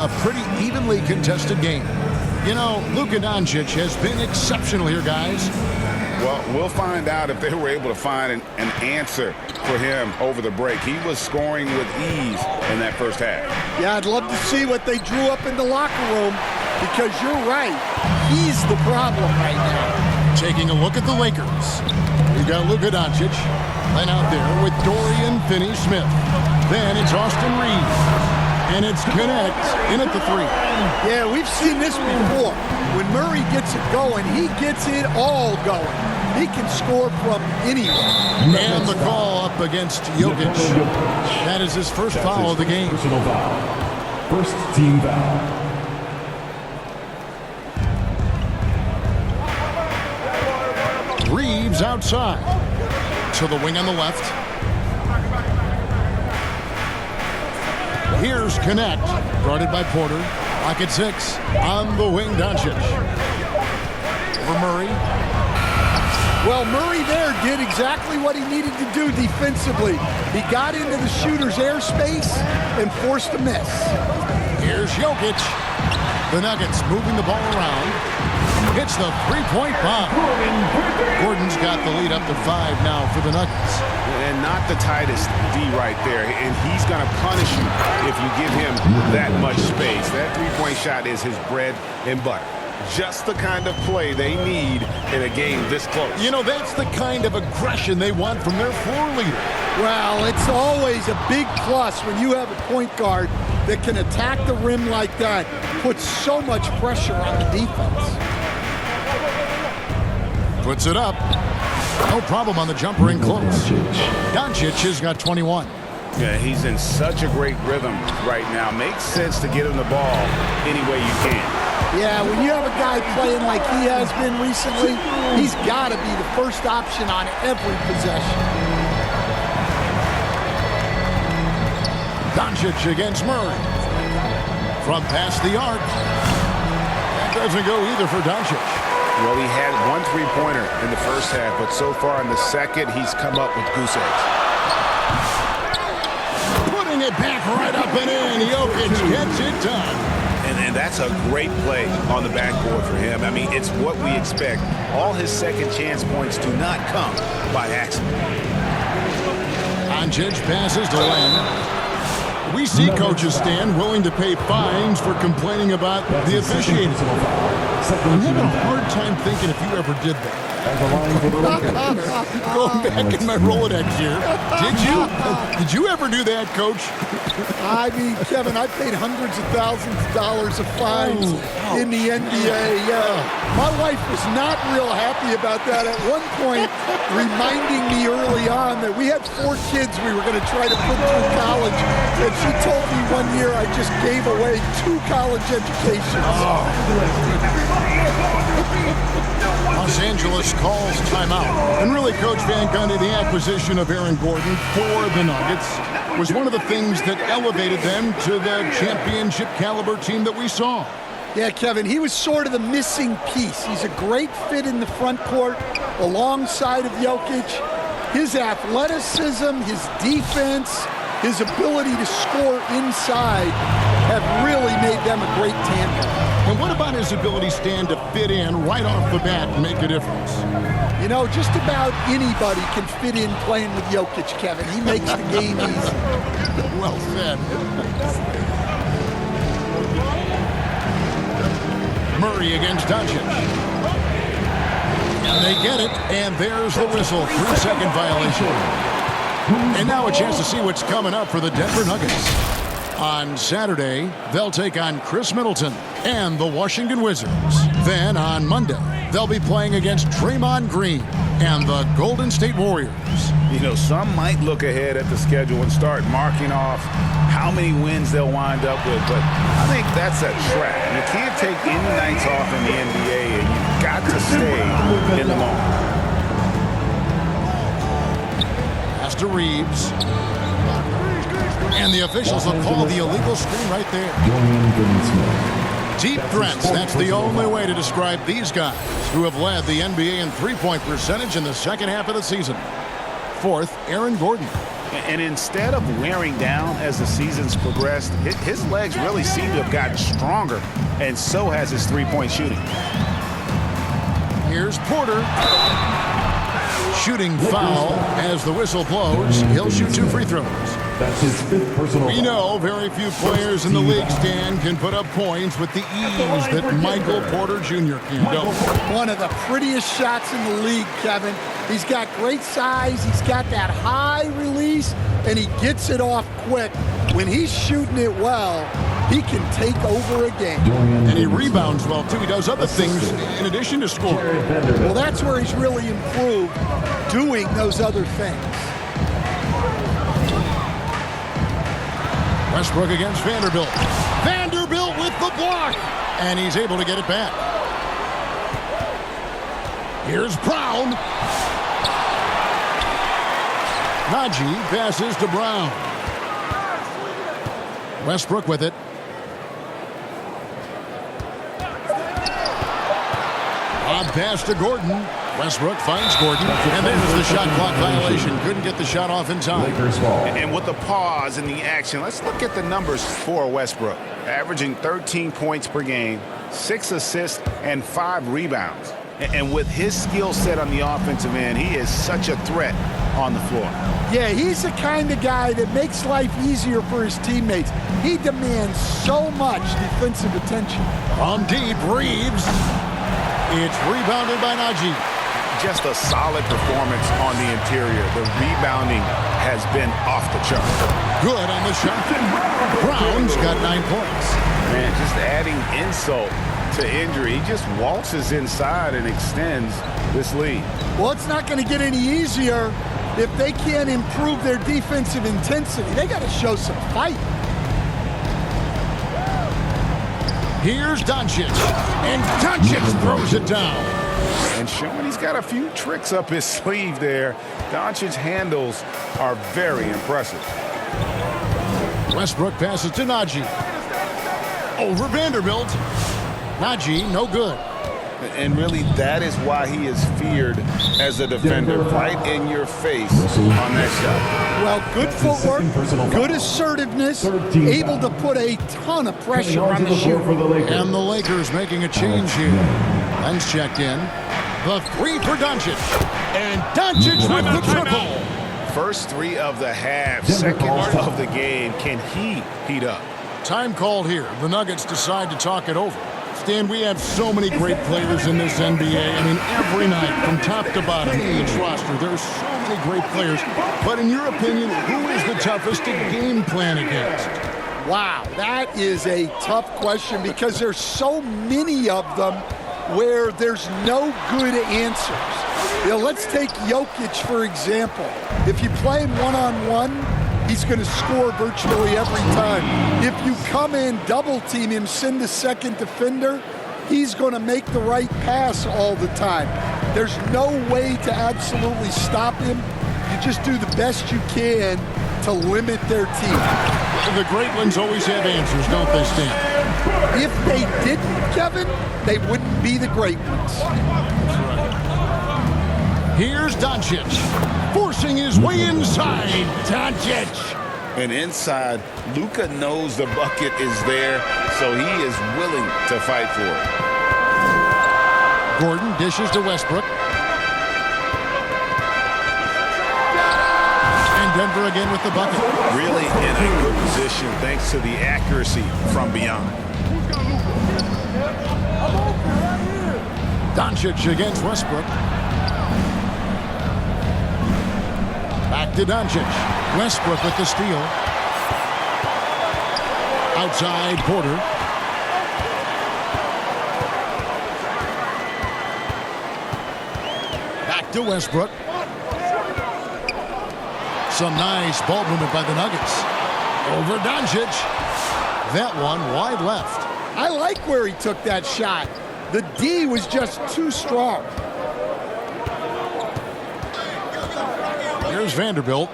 a pretty evenly contested game. You know, Luka Doncic has been exceptional here, guys. Well, we'll find out if they were able to find an answer for him over the break. He was scoring with ease in that first half. Yeah, I'd love to see what they drew up in the locker room, because you're right. He's the problem right now. Taking a look at the Lakers. We got Luka Doncic laying out there with Dorian Finney-Smith. Then it's Austin Reeves. And it's Connect in at the three. Yeah, we've seen this before. When Murray gets it going, he gets it all going. He can score from anywhere. And the call up against Jokic. That is his first foul of the game. Personal foul. First team foul. Reeves outside. To the wing on the left. Here's Connect, guarded by Porter. Pocket 6 on the wing, Doncic. Over Murray. Well, Murray there did exactly what he needed to do defensively. He got into the shooter's airspace and forced a miss. Here's Jokic. The Nuggets moving the ball around. Hits the three-point bomb. Gordon's got the lead up to 5 now for the Nuggets. And not the tightest D right there. And he's going to punish you if you give him that much space. That three-point shot is his bread and butter. Just the kind of play they need in a game this close. You know, that's the kind of aggression they want from their floor leader. Well, it's always a big plus when you have a point guard that can attack the rim like that. Puts so much pressure on the defense. Puts it up. No problem on the jumper in close. Doncic has got 21. Yeah, he's in such a great rhythm right now. Makes sense to get him the ball any way you can. Yeah, when you have a guy playing like he has been recently, he's got to be the first option on every possession. Doncic against Murray. From past the arc. That doesn't go either for Doncic. Well, he had one three-pointer in the first half, but so far in the second, he's come up with goose eggs. Putting it back right up and in. Jokic gets it done. And that's a great play on the backboard for him. I mean, it's what we expect. All his second chance points do not come by accident. Doncic passes to Lamb. We see coaches stand willing to pay fines for complaining about the officiating. I'm having a hard time thinking if you ever did that. Going back in my Rolodex here. Did you ever do that, Coach? I mean, Kevin, I paid hundreds of thousands of dollars of fines in the NBA. My wife was not real happy about that. At one point, reminding me early on that we had 4 kids we were going to try to put through college. And she told me one year I just gave away 2 college educations. Los Angeles calls timeout. And really, Coach Van Gundy, the acquisition of Aaron Gordon for the Nuggets was one of the things that elevated them to the championship caliber team that we saw. Yeah, Kevin, he was sort of the missing piece. He's a great fit in the front court alongside of Jokic. His athleticism, his defense, his ability to score inside have really made them a great tandem. And what about his ability, Stan, to fit in right off the bat and make a difference? You know, just about anybody can fit in playing with Jokic, Kevin. He makes the game easy. Well said. Murray against Doncic. And they get it, and there's the whistle. 3-second violation. And now a chance to see what's coming up for the Denver Nuggets. On Saturday, they'll take on Chris Middleton and the Washington Wizards. Then on Monday, they'll be playing against Draymond Green and the Golden State Warriors. You know, some might look ahead at the schedule and start marking off how many wins they'll wind up with, but I think that's a trap. You can't take any nights off in the NBA, and you've got to stay in the moment. Pass to Reeves. And the officials have called the illegal screen right there. Deep threats, that's the only way to describe these guys who have led the NBA in three-point percentage in the second half of the season. Fourth, Aaron Gordon. And instead of wearing down as the season's progressed, his legs really seem to have gotten stronger, and so has his three-point shooting. Here's Porter. Shooting foul as the whistle blows. He'll shoot 2 free throws. That's his 5th personal We foul. know very few players in the league, Stan, can put up points with the ease that Michael Porter Jr. can. One of the prettiest shots in the league, Kevin. He's got great size. He's got that high release, and he gets it off quick. When he's shooting it well, he can take over a game. And he rebounds well, too. He does other things in addition to scoring. Well, that's where he's really improved, doing those other things. Westbrook against Vanderbilt. Vanderbilt with the block. And he's able to get it back. Here's Brown. Najee passes to Brown. Westbrook with it. Lob pass to Gordon. Westbrook finds Gordon. And there's the shot clock violation. Couldn't get the shot off in time. Lakers ball. And with the pause in the action, let's look at the numbers for Westbrook. Averaging 13 points per game, 6 assists, and 5 rebounds. And with his skill set on the offensive end, he is such a threat on the floor. Yeah, he's the kind of guy that makes life easier for his teammates. He demands so much defensive attention. From deep, Reeves. It's rebounded by Najee. Just a solid performance on the interior. The rebounding has been off the chart. Good on the shot. Brown's got 9 points. Man, just adding insult to injury. He just waltzes inside and extends this lead. Well, it's not going to get any easier if they can't improve their defensive intensity. They got to show some fight. Here's Doncic. And Doncic throws it down. And showing he's got a few tricks up his sleeve there. Doncic's handles are very impressive. Westbrook passes to Najee. Over Vanderbilt. Najee, no good. And really, that is why he is feared as a defender. Right in your face on that shot. Well, good footwork, good assertiveness, able to put a ton of pressure on the shooter. And the Lakers making a change here. Len's checked in. The 3 for Doncic. And Doncic with the triple. First 3 of the half, second of the game. Can he heat up? Time called here. The Nuggets decide to talk it over. Stan, we have so many great players in this NBA. I mean, every night, from top to bottom, each roster, there's so many great players. But in your opinion, who is the toughest to game plan against? Wow, that is a tough question because there's so many of them where there's no good answers. You know, let's take Jokic, for example. If you play him one-on-one, he's going to score virtually every time. If you come in, double team him, send the second defender, he's going to make the right pass all the time. There's no way to absolutely stop him. You just do the best you can to limit their team. The great ones always have answers, don't they, Stan? If they didn't, Kevin, they wouldn't be the great ones. Here's Doncic, forcing his way inside. Doncic. And inside, Luka knows the bucket is there, so he is willing to fight for it. Gordon dishes to Westbrook. And Denver again with the bucket. Really in a good position thanks to the accuracy from beyond. Doncic against Westbrook. Back to Doncic. Westbrook with the steal. Outside Porter. Back to Westbrook. Some nice ball movement by the Nuggets. Over Doncic. That one wide left. I like where he took that shot. The D was just too strong. Here's Vanderbilt.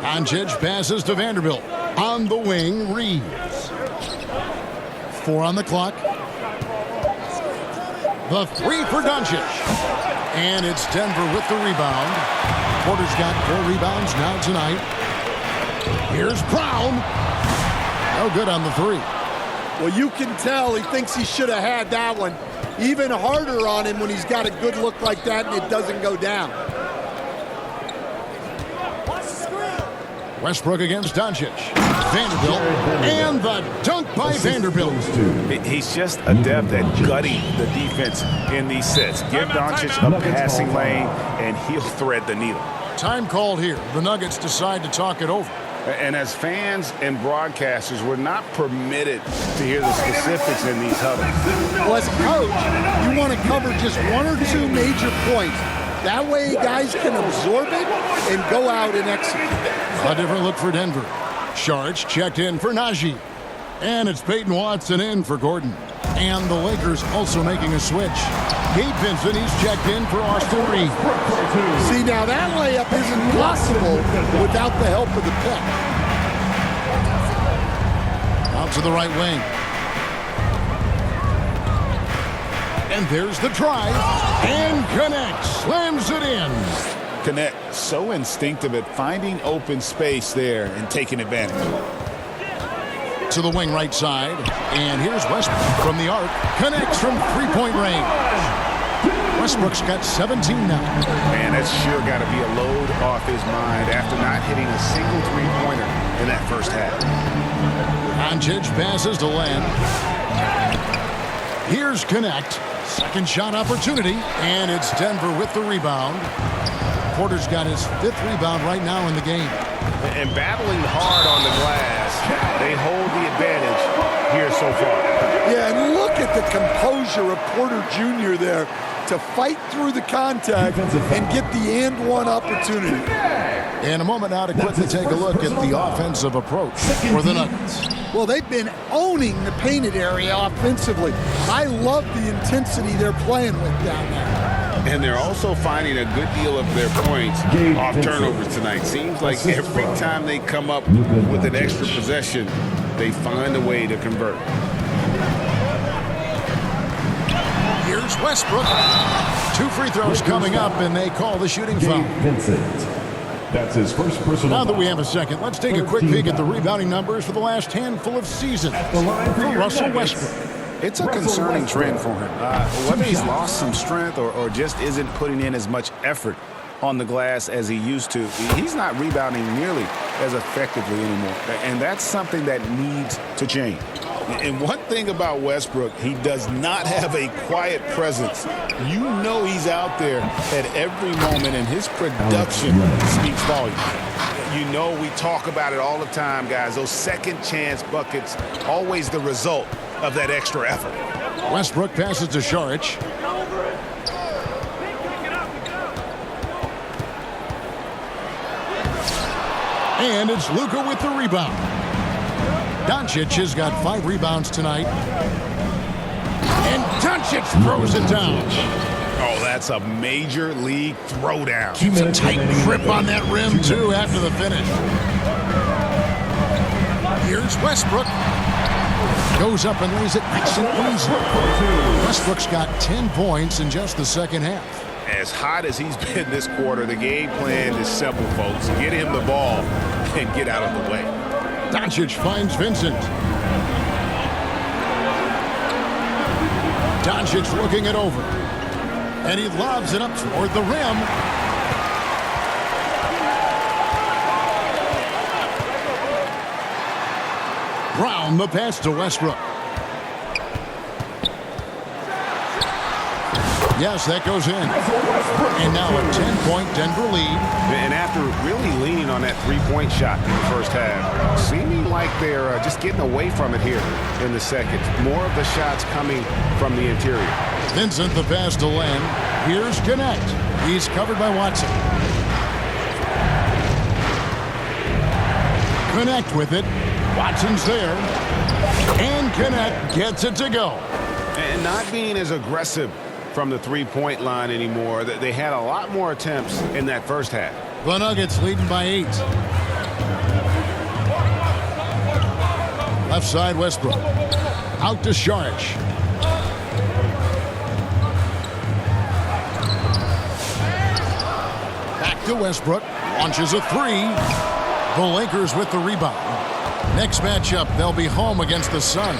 Doncic passes to Vanderbilt. On the wing, Reeves. 4 on the clock. The 3 for Doncic. And it's Denver with the rebound. Porter's got 4 rebounds now tonight. Here's Brown. No good on the 3. Well, you can tell he thinks he should have had that one. Even harder on him when he's got a good look like that and it doesn't go down. Westbrook against Doncic. Vanderbilt. And the dunk by Vanderbilt. He's just adept at gutting the defense in these sets. Give Doncic a passing lane, and he'll thread the needle. Time called here. The Nuggets decide to talk it over. And as fans and broadcasters, we're not permitted to hear the specifics in these huddles. Well, as a coach, you want to cover just 1 or 2 major points. That way guys can absorb it and go out and execute. A different look for Denver. Sharch checked in for Najee. And it's Peyton Watson in for Gordon. And the Lakers also making a switch. Gabe Vincent, he's checked in for Austin Reeves. See, now that layup isn't possible without the help of the pick. Out to the right wing. And there's the drive. And connects. Slams it in. Connect, so instinctive at finding open space there and taking advantage. To the wing right side. And here's Westbrook from the arc. Connects from 3-point range. Westbrook's got 17 now. Man, that's sure got to be a load off his mind after not hitting a single three-pointer in that first half. Doncic passes to Lamb. Here's Connect. Second shot opportunity. And it's Denver with the rebound. Porter's got his 5th rebound right now in the game. And battling hard on the glass, they hold the advantage here so far. Yeah, and look at the composure of Porter Jr. there to fight through the contact and get the and one opportunity. In a moment now to quickly take a look at the offensive approach for the Nuggets. Well, they've been owning the painted area offensively. I love the intensity they're playing with down there. And they're also finding a good deal of their points off turnovers tonight. Seems like every time they come up with an extra possession, they find a way to convert. Here's Westbrook. 2 free throws coming up, and they call the shooting foul. That's his first personal. Now that we have a second, let's take a quick peek at the rebounding numbers for the last handful of seasons for Russell Westbrook. It's a concerning trend for him. Whether he's lost some strength or just isn't putting in as much effort on the glass as he used to, he's not rebounding nearly as effectively anymore. And that's something that needs to change. And one thing about Westbrook, he does not have a quiet presence. You know he's out there at every moment, and his production speaks volumes. You know we talk about it all the time, guys. Those second chance buckets, always the result of that extra effort. Westbrook passes to Saric. And it's Luka with the rebound. Doncic has got 5 rebounds tonight. And Doncic throws it down. Oh, that's a major league throwdown. Keeps a tight grip on that rim, too, after the finish. Here's Westbrook. Goes up and lays it nice and easy. Westbrook's got 10 points in just the second half. As hot as he's been this quarter, the game plan is simple, folks. Get him the ball and get out of the way. Doncic finds Vincent. Doncic looking it over. And he lobs it up toward the rim. Brown the pass to Westbrook. Yes, that goes in. And now a 10-point Denver lead. And after really leaning on that three-point shot in the first half, seeming like they're just getting away from it here in the second. More of the shots coming from the interior. Vincent the pass to Lamb. Here's Connect. He's covered by Watson. Connect with it. Watson's there. And Connect gets it to go. And not being as aggressive from the three-point line anymore. They had a lot more attempts in that first half. The Nuggets leading by 8. Left side, Westbrook. Out to Saric. to Westbrook. Launches a three. The Lakers with the rebound. Next matchup, they'll be home against the Suns.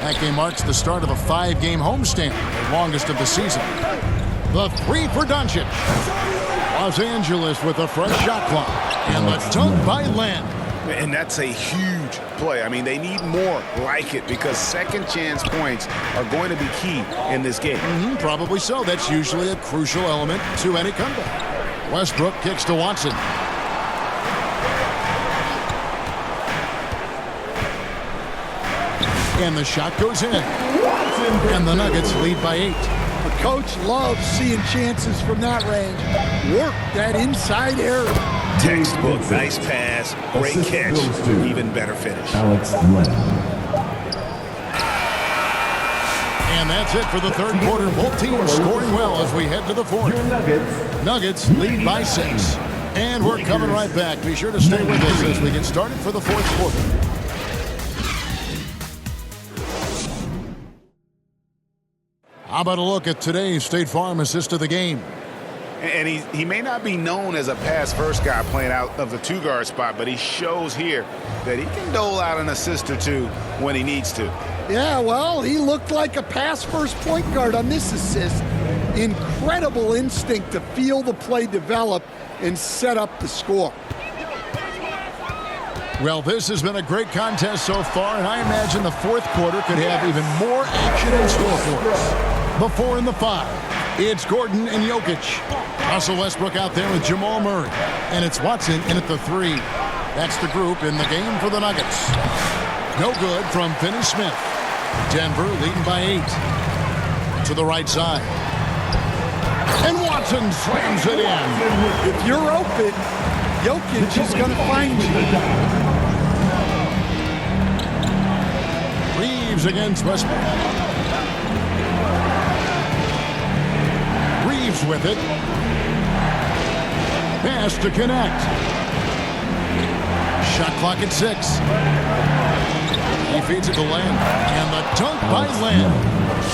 That game marks the start of a 5-game homestand, the longest of the season. The three for Doncic. Los Angeles with a fresh shot clock. And the dunk by Len. And that's a huge play. I mean, they need more like it because second chance points are going to be key in this game. Probably so. That's usually a crucial element to any comeback. Westbrook kicks to Watson. And the shot goes in. And the Nuggets lead by 8. The coach loves seeing chances from that range. Work that inside area. Textbook, nice pass, great catch, even better finish. Alex Len. And that's it for the third quarter. Both teams scoring well as we head to the fourth. Nuggets lead by 6. And we're coming right back. Be sure to stay with us as we get started for the fourth quarter. How about a look at today's State Farm assist of the game? And he may not be known as a pass-first guy playing out of the two-guard spot, but he shows here that he can dole out an assist or two when he needs to. Yeah, well, he looked like a pass-first point guard on this assist. Incredible instinct to feel the play develop and set up the score. Well, this has been a great contest so far, and I imagine the fourth quarter could have even more action in store for us. The 4 and the 5. It's Gordon and Jokic. Russell Westbrook out there with Jamal Murray. And it's Watson in at the 3. That's the group in the game for the Nuggets. No good from Finney-Smith. Denver leading by 8. To the right side. And Watson slams it in. If you're open, Jokic is going to find you. Reeves against Westbrook. Reeves with it. Pass to connect. Shot clock at 6. He feeds it to Len. And the dunk by Len.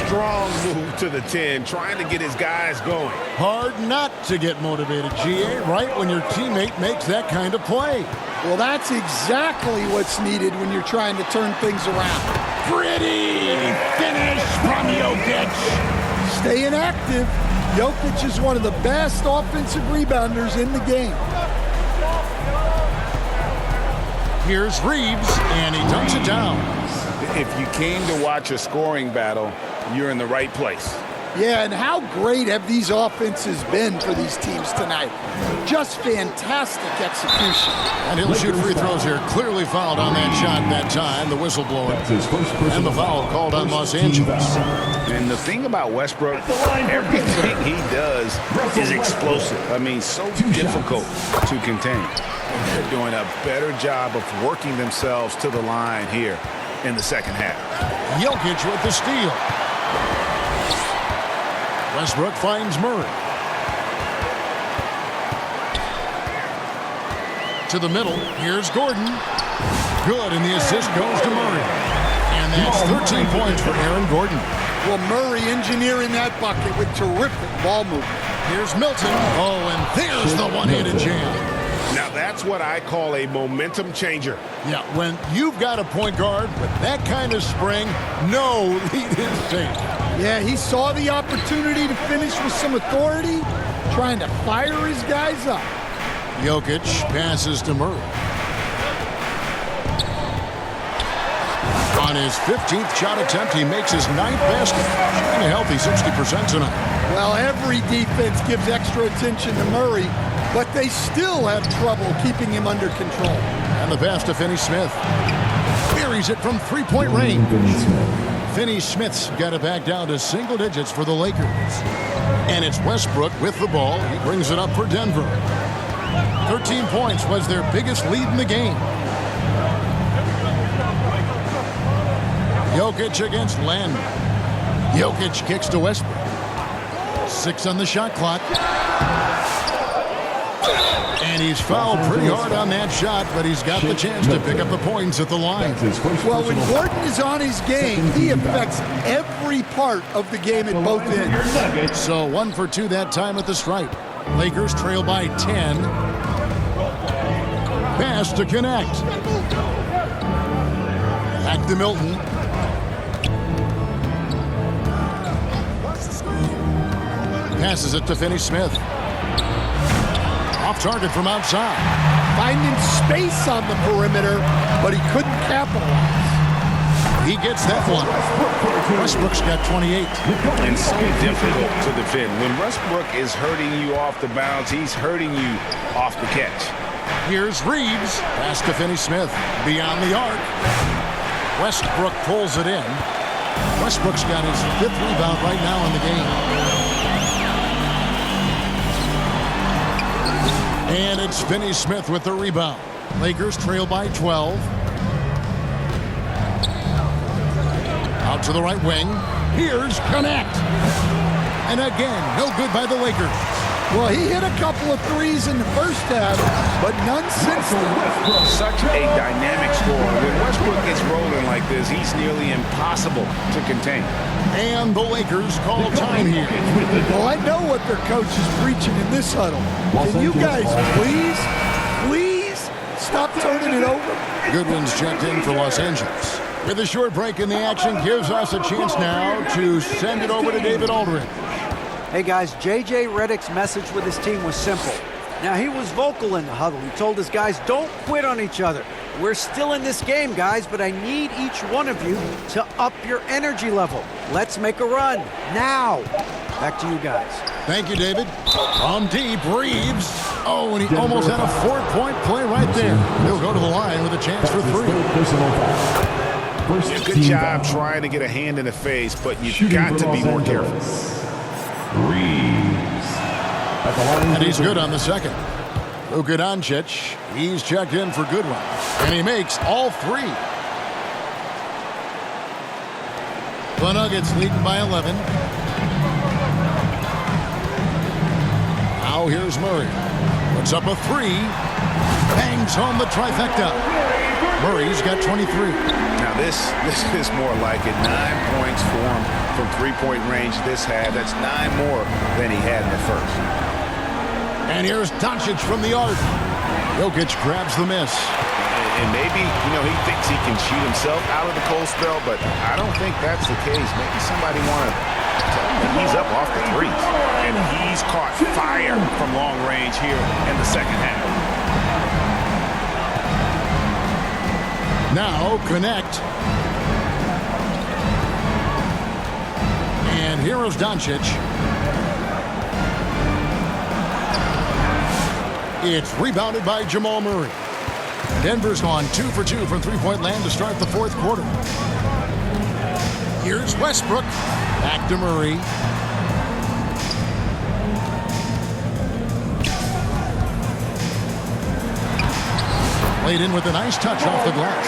Strong move to the 10, trying to get his guys going. Hard not to get motivated, GA, right when your teammate makes that kind of play. Well, that's exactly what's needed when you're trying to turn things around. Pretty finish from Jokic. Staying active. Jokic is one of the best offensive rebounders in the game. Here's Reeves, and he dunks it down. If you came to watch a scoring battle, you're in the right place. Yeah, and how great have these offenses been for these teams tonight? Just fantastic execution. And he'll shoot free throws here. Clearly fouled on that shot that time, the whistleblower. And the foul called on Los Angeles. And the thing about Westbrook, everything he does is explosive. I mean, so difficult to contain. They're doing a better job of working themselves to the line here in the second half. Jokic with the steal. Westbrook finds Murray. To the middle. Here's Gordon. Good, and the assist goes to Murray. And that's 13 points for Aaron Gordon. Well, Murray engineering that bucket with terrific ball movement. Here's Milton. Oh, and there's the one-handed jam. Now that's what I call a momentum changer. Yeah, when you've got a point guard with that kind of spring, no lead is safe. Yeah, he saw the opportunity to finish with some authority, trying to fire his guys up. Jokic passes to Murray. On his 15th shot attempt, he makes his 9th basket. Shooting a healthy 60% tonight. Well, every defense gives extra attention to Murray, but they still have trouble keeping him under control. And the pass to Finney-Smith. Buries it from three-point range. Finney-Smith's got it back down to single digits for the Lakers. And it's Westbrook with the ball. He brings it up for Denver. 13 points was their biggest lead in the game. Jokic against Len. Jokic kicks to Westbrook. 6 on the shot clock. And he's fouled pretty hard on that shot, but he's got the chance to pick up the points at the line. Well, when Gordon is on his game, he affects every part of the game at both ends. So 1 for 2 that time at the stripe. Lakers trail by 10. Pass to connect. Back to Milton. Passes it to Finney-Smith. Off target from outside. Finding space on the perimeter, but he couldn't capitalize. He gets that one. Westbrook's got 28. And so difficult to defend. When Westbrook is hurting you off the bounce, he's hurting you off the catch. Here's Reeves. Pass to Finney-Smith. Beyond the arc. Westbrook pulls it in. Westbrook's got his 5th rebound right now in the game. And it's Finney-Smith with the rebound. Lakers trail by 12. Out to the right wing. Here's Connect. And again, no good by the Lakers. Well, he hit a couple of threes in the first half, but none since then. Such a dynamic scorer. When Westbrook gets rolling like this, he's nearly impossible to contain. And the Lakers call time here. Well, I know what their coach is preaching in this huddle. Can you guys please stop turning it over? Goodwin's checked in for Los Angeles. With a short break in the action, gives us a chance now to send it over to David Aldridge. Hey guys, J.J. Redick's message with his team was simple. Now, he was vocal in the huddle. He told his guys, don't quit on each other. We're still in this game, guys, but I need each one of you to up your energy level. Let's make a run, now. Back to you guys. Thank you, David. From deep, Reeves. Oh, and he almost had a 4-point play right there. He'll go to the line with a chance for 3. Good job trying to get a hand in the face, but you've got to be more careful. Reeves. And he's good on the second. Luka Doncic, he's checked in for Goodwin. And he makes all 3. The Nuggets leading by 11. Now here's Murray. Puts up a 3. Bangs home the trifecta. Murray's got 23. Now this is more like it. 9 points for him from three-point range this half. That's 9 more than he had in the first. And here's Doncic from the arc. Jokic grabs the miss. And maybe, he thinks he can shoot himself out of the cold spell, but I don't think that's the case. Maybe somebody want to tell him that he's up off the threes. And he's caught fire from long range here in the second half. Now connect. And here is Doncic. It's rebounded by Jamal Murray. Denver's gone 2 for 2 from three-point land to start the 4th quarter. Here's Westbrook. Back to Murray. Played in with a nice touch off the glass.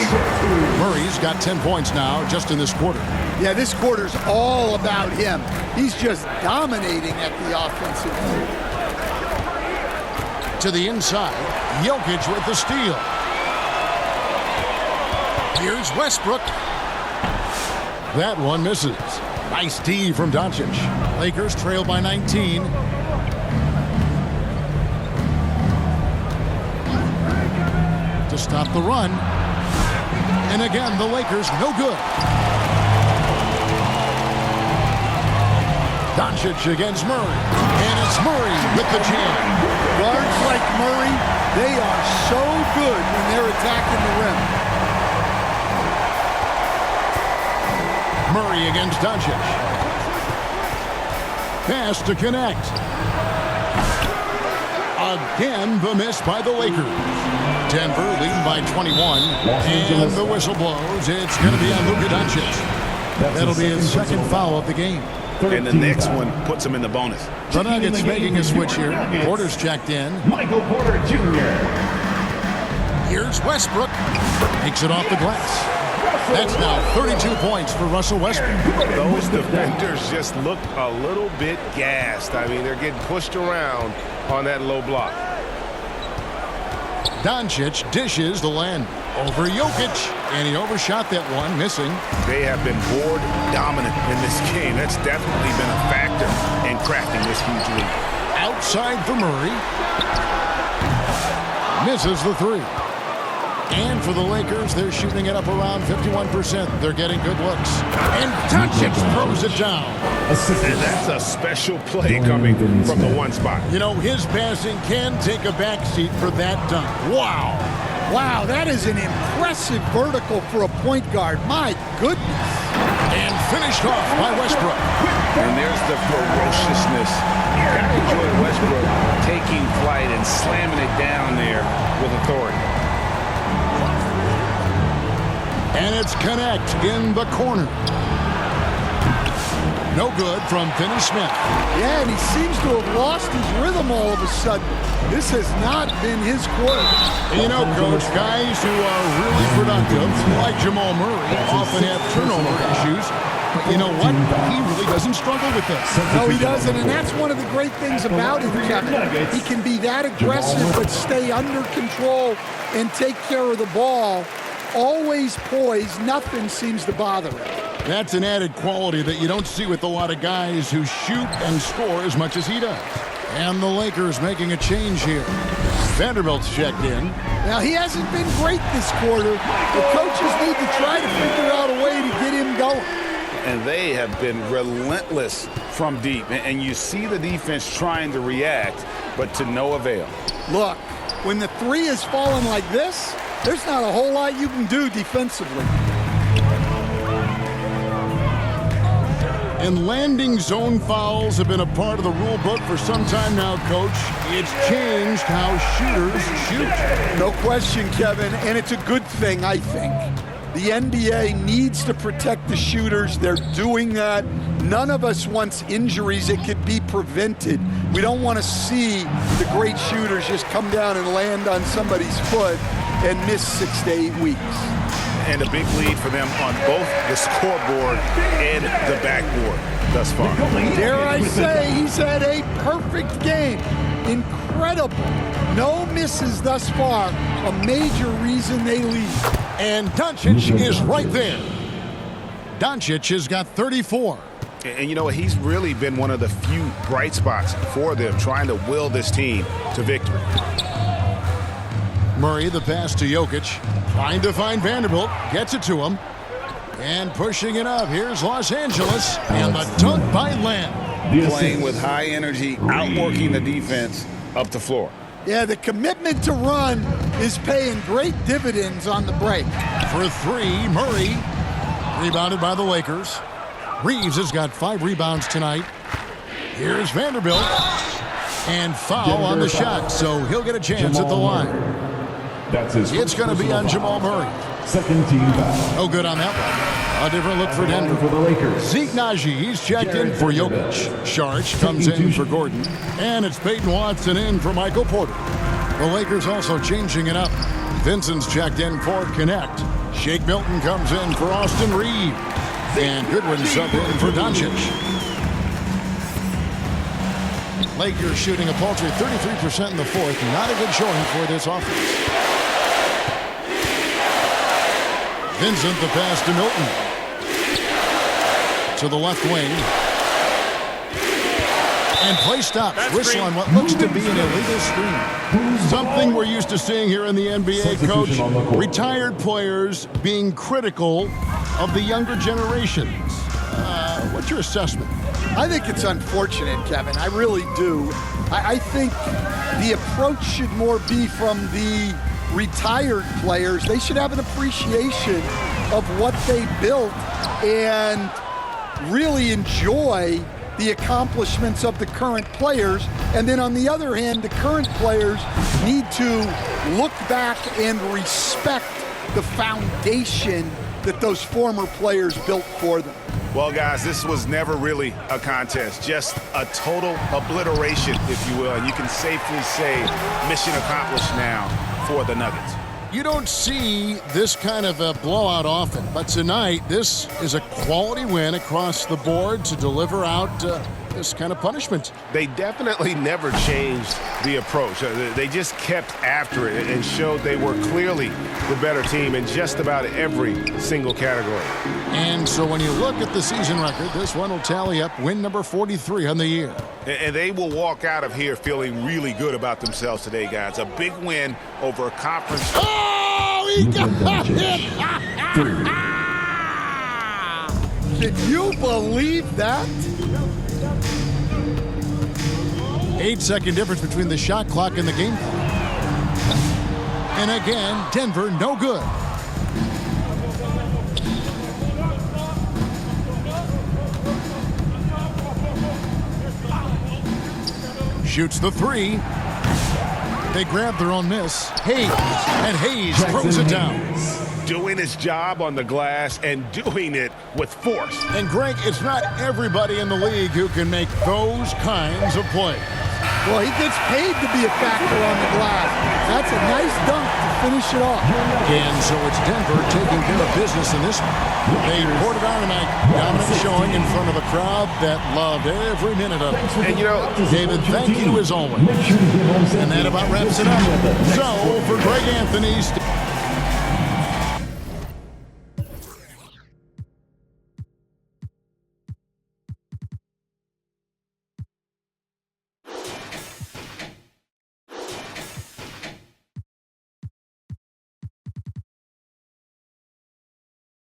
Murray's got 10 points now just in this quarter. Yeah, this quarter's all about him. He's just dominating at the offensive end. To the inside, Jokic with the steal. Here's Westbrook. That one misses. Nice D from Doncic. Lakers trail by 19. To stop the run. And again, the Lakers no good. Doncic against Murray. And it's Murray with the jam. Guards like Murray, they are so good when they're attacking the rim. Murray against Doncic. Pass to connect. Again, the miss by the Lakers. Denver leading by 21. And the whistle blows. It's going to be on Luka Doncic. That'll be his 2nd foul of the game. And the next one puts him in the bonus. The Nuggets making a switch here. Porter's checked in. Michael Porter Jr. Here's Westbrook. Takes it off the glass. That's now 32 points for Russell Westbrook. Those defenders just look a little bit gassed. I mean, they're getting pushed around on that low block. Doncic dishes the land. Over Jokic, and he overshot that one, missing. They have been board dominant in this game. That's definitely been a factor in crafting this huge lead. Outside for Murray. Misses the three. And for the Lakers, they're shooting it up around 51%. They're getting good looks. And Doncic throws it down. And that's a special play coming from the one spot. You know, his passing can take a backseat for that dunk. Wow. Wow, that is an impressive vertical for a point guard. My goodness. And finished off by Westbrook. And there's the ferociousness. You gotta enjoy Westbrook taking flight and slamming it down there with authority. And it's Connect in the corner. No good from Finney-Smith. Yeah, and he seems to have lost his rhythm all of a sudden. This has not been his quarter. And you know, Coach, guys who are really productive, like Jamal Murray, often have turnover issues. But you know what? He really doesn't struggle with this. No, he doesn't, and that's one of the great things about him, Kevin. He can be that aggressive but stay under control and take care of the ball. Always poised. Nothing seems to bother him. That's an added quality that you don't see with a lot of guys who shoot and score as much as he does. And the Lakers making a change here. Vanderbilt's checked in. Now, he hasn't been great this quarter. The coaches need to try to figure out a way to get him going. And they have been relentless from deep. And you see the defense trying to react, but to no avail. Look, when the three is falling like this, there's not a whole lot you can do defensively. And landing zone fouls have been a part of the rule book for some time now, Coach. It's changed how shooters shoot. No question, Kevin, and it's a good thing, I think. The NBA needs to protect the shooters. They're doing that. None of us wants injuries that could be prevented. We don't want to see the great shooters just come down and land on somebody's foot and miss 6 to 8 weeks. And a big lead for them on both the scoreboard and the backboard thus far. Dare I say, he's had a perfect game. Incredible. No misses thus far. A major reason they lead. And Doncic is right there. Doncic has got 34. And you know, he's really been one of the few bright spots for them, trying to will this team to victory. Murray, the pass to Jokic, trying to find Vanderbilt, gets it to him, and pushing it up. Here's Los Angeles, and the dunk by Lamb. Playing with high energy, outworking the defense up the floor. Yeah, the commitment to run is paying great dividends on the break. For three, Murray, rebounded by the Lakers. Reeves has got 5 rebounds tonight. Here's Vanderbilt, and foul on the shot, so he'll get a chance at the line. It's going to be on Jamal Murray. Second team foul. No good on that one. A different look for Denver. For the Lakers. Zeke Naji, he's checked in for Jokic. Sharch comes in for Gordon. And it's Peyton Watson in for Michael Porter. The Lakers also changing it up. Vincent's checked in for Connect. Shake Milton comes in for Austin Reeves. And Goodwin's up in for Doncic. Lakers shooting a paltry 33% in the fourth. Not a good showing for this offense. Vincent, the pass to Milton. To the left wing. And play stops. Whistle on what looks to be an illegal screen. Something we're used to seeing here in the NBA, Coach. Retired players being critical of the younger generations. What's your assessment? I think it's unfortunate, Kevin. I really do. I think the approach should more be from the retired players. They should have an appreciation of what they built and really enjoy the accomplishments of the current players. And then on the other hand, the current players need to look back and respect the foundation that those former players built for them. Well, guys, this was never really a contest, just a total obliteration, if you will. And you can safely say mission accomplished now for the Nuggets. You don't see this kind of a blowout often, but tonight this is a quality win across the board to deliver out this kind of punishment. They definitely never changed the approach. They just kept after it and showed they were clearly the better team in just about every single category. And so when you look at the season record, this one will tally up win number 43 on the year. And they will walk out of here feeling really good about themselves today, guys. A big win over a conference. Oh, he got it! Can you believe that? 8-second difference between the shot clock and the game clock. And again, Denver no good. Shoots the three. They grab their own miss. Hayes. And Hayes throws it down. Doing his job on the glass and doing it with force. And Greg, it's not everybody in the league who can make those kinds of plays. Well, he gets paid to be a factor on the glass. That's a nice dunk to finish it off. And so it's Denver taking care of business in this one. They poured it on tonight. Dominant showing in front of a crowd that loved every minute of it. And, you know, David, thank you as always. And that about wraps it up. So, for Greg Anthony's...